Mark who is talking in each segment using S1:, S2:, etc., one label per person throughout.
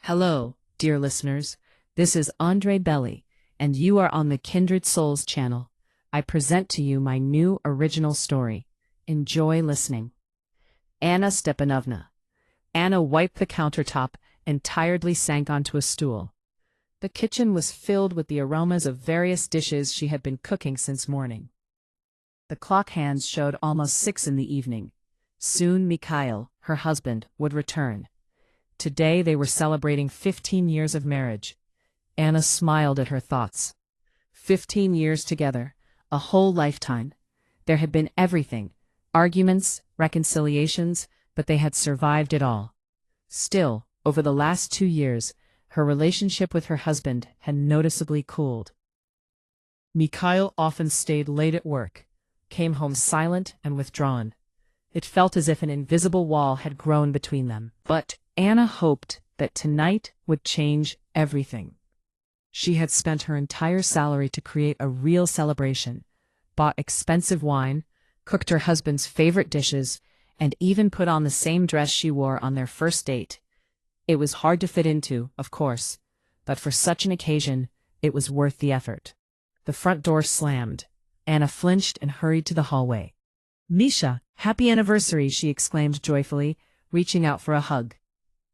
S1: Hello, dear listeners. This is Andre Belli, and you are on the Kindred Souls channel. I present to you my new original story. Enjoy listening. Anna Stepanovna. Anna wiped the countertop and tiredly sank onto a stool. The kitchen was filled with the aromas of various dishes she had been cooking since morning. The clock hands showed almost 6 in the evening. Soon Mikhail, her husband, would return. Today they were celebrating 15 years of marriage. Anna smiled at her thoughts. 15 years together, a whole lifetime. There had been everything, arguments, reconciliations, but they had survived it all. Still, over the last 2 years, her relationship with her husband had noticeably cooled. Mikhail often stayed late at work, came home silent and withdrawn. It felt as if an invisible wall had grown between them, but Anna hoped that tonight would change everything. She had spent her entire salary to create a real celebration, bought expensive wine, cooked her husband's favorite dishes, and even put on the same dress she wore on their first date. It was hard to fit into, of course, but for such an occasion, it was worth the effort. The front door slammed. Anna flinched and hurried to the hallway. "Misha, happy anniversary," she exclaimed joyfully, reaching out for a hug.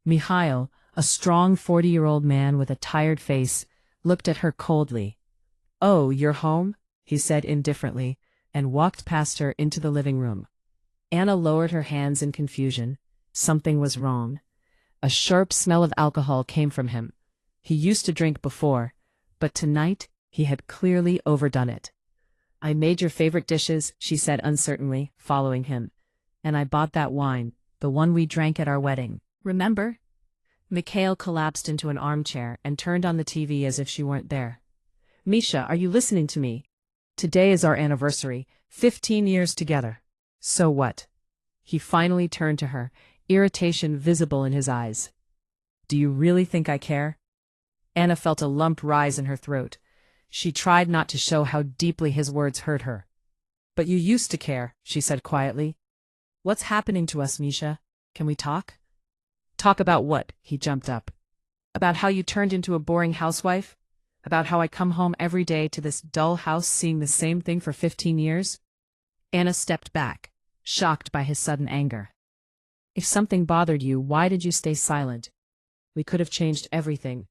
S1: Mikhail, a strong 40-year-old man with a tired face, looked at her coldly. "Oh, you're home?" he said indifferently, and walked past her into the living room. Anna lowered her hands in confusion. Something was wrong. A sharp smell of alcohol came from him. He used to drink before, but tonight he had clearly overdone it. "I made your favorite dishes," she said uncertainly, following him. "And I bought that wine, the one we drank at our wedding. Remember?" Mikhail collapsed into an armchair and turned on the TV as if she weren't there. "Misha, are you listening to me? Today is our anniversary, 15 years together. So what?" He finally turned to her, irritation visible in his eyes. "Do you really think I care?" Anna felt a lump rise in her throat. She tried not to show how deeply his words hurt her. "But you used to care," she said quietly. "What's happening to us, Misha? Can we talk?" "Talk about what?" He jumped up. "About how you turned into a boring housewife? About how I come home every day to this dull house seeing the same thing for 15 years? Anna stepped back, shocked by his sudden anger. "If something bothered you, why did you stay silent? We could have changed everything."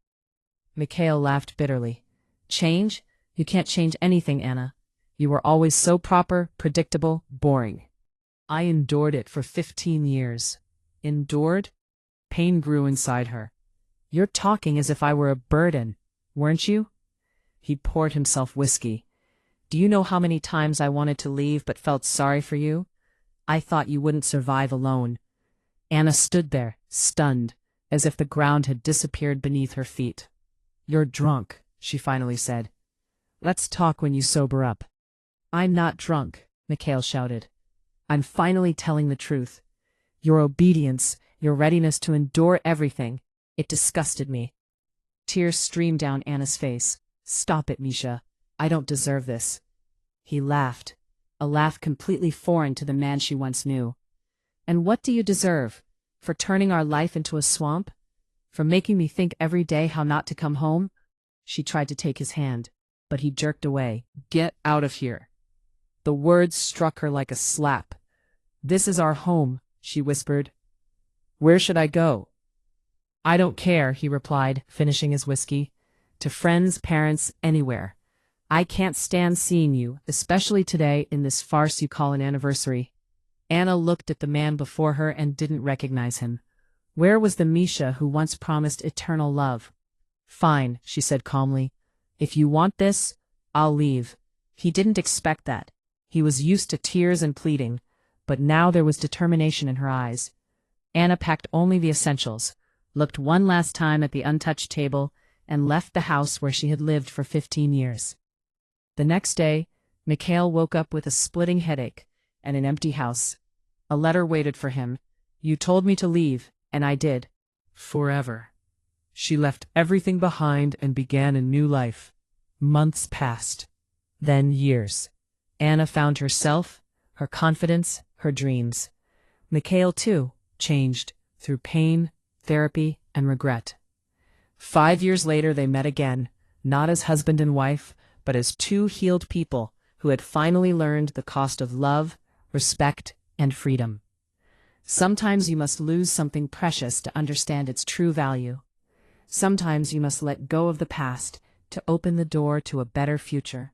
S1: Mikhail laughed bitterly. "Change? You can't change anything, Anna. You were always so proper, predictable, boring. I endured it for 15 years. Endured?" Pain grew inside her. "You're talking as if I were a burden, weren't you?" He poured himself whiskey. "Do you know how many times I wanted to leave but felt sorry for you? I thought you wouldn't survive alone." Anna stood there, stunned, as if the ground had disappeared beneath her feet. "You're drunk," she finally said. "Let's talk when you sober up." "I'm not drunk," Mikhail shouted. "I'm finally telling the truth. Your obedience, your readiness to endure everything, it disgusted me." Tears streamed down Anna's face. "Stop it, Misha. I don't deserve this." He laughed, a laugh completely foreign to the man she once knew. "And what do you deserve? For turning our life into a swamp? For making me think every day how not to come home?" She tried to take his hand, but he jerked away. "Get out of here." The words struck her like a slap. "This is our home," she whispered. "Where should I go?" "I don't care," he replied, finishing his whiskey. "To friends, parents, anywhere. I can't stand seeing you, especially today in this farce you call an anniversary." Anna looked at the man before her and didn't recognize him. Where was the Misha who once promised eternal love? "Fine," she said calmly. "If you want this, I'll leave." He didn't expect that. He was used to tears and pleading, but now there was determination in her eyes. Anna packed only the essentials, looked one last time at the untouched table, and left the house where she had lived for 15 years. The next day, Mikhail woke up with a splitting headache and an empty house. A letter waited for him. "You told me to leave, and I did. Forever." She left everything behind and began a new life. Months passed. Then years. Anna found herself, her confidence, her dreams. Mikhail, too, changed, through pain, therapy, and regret. 5 years later, they met again, not as husband and wife, but as two healed people who had finally learned the cost of love, respect, and freedom. Sometimes you must lose something precious to understand its true value. Sometimes you must let go of the past to open the door to a better future.